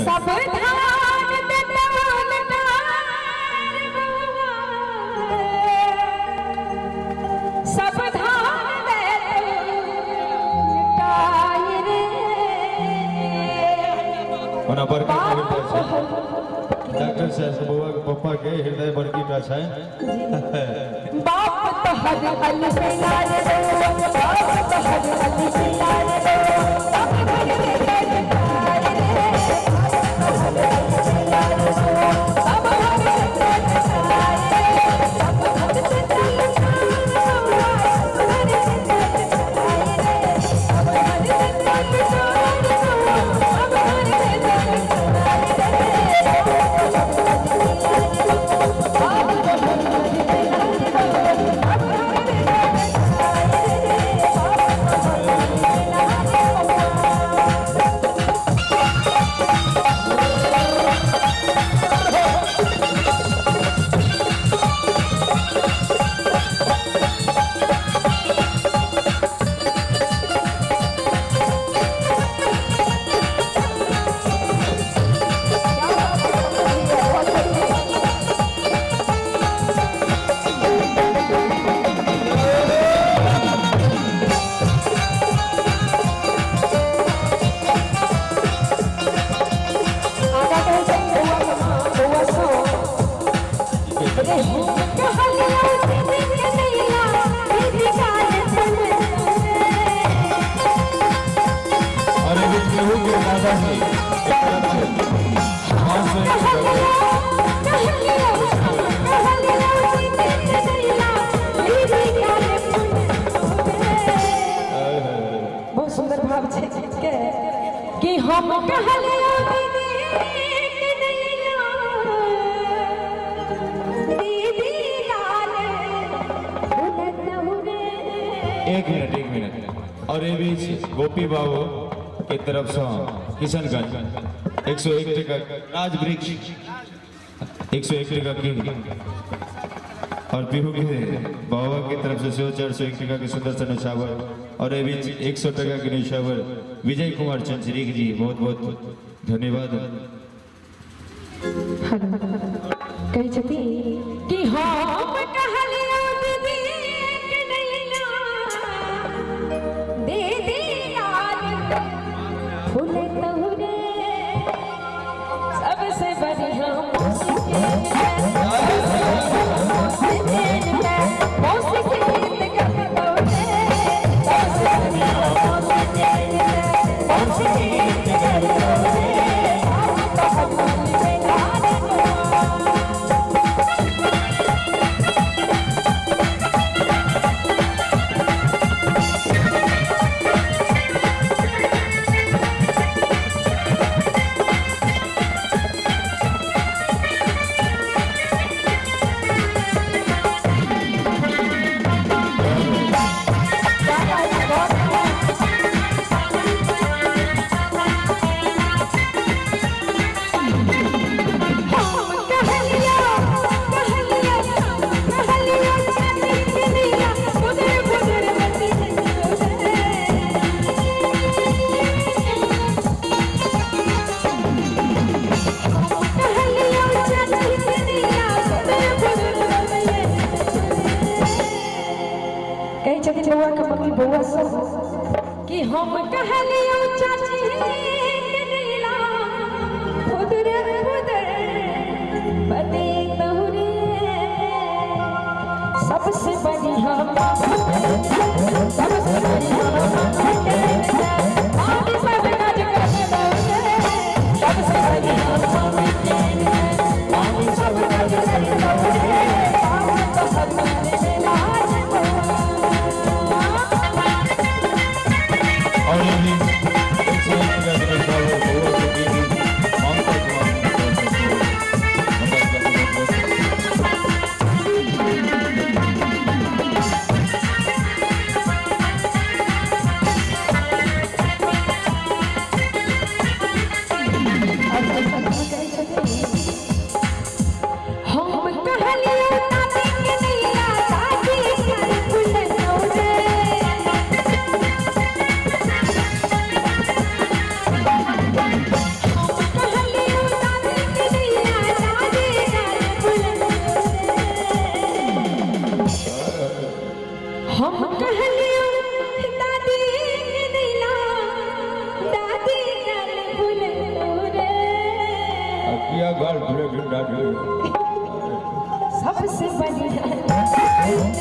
सब धान सब धान पर डॉक्टर साहब बुआ के पापा के हृदय बड़की का छै बाप तो हर अल पे लाए बाप तो हर अल पे लाए सब घर में बहुत सुंदर भाव छे कि हम कहले एक मिनट और ये बीच गोपी बाबू के तरफ से किशनगंज 101 टका राजवृक्ष 101 टका की और बिहू के बाबा की तरफ से 401 टका के सुंदर सा निशावर और ये बीच 100 टका के निशावर विजय कुमार चंचरीक जी बहुत बहुत धन्यवाद। कही छथी कि हम कहले दीदी के नैना दे दे लाल फूल तहुरे सबसे बढ़िया कि हम कहलियो चाची के नीला खुदर बदे तहुरे सबसे बढ़िया सबसे बढ़िया या गर्लफ्रेंड डाली सबसे बढ़िया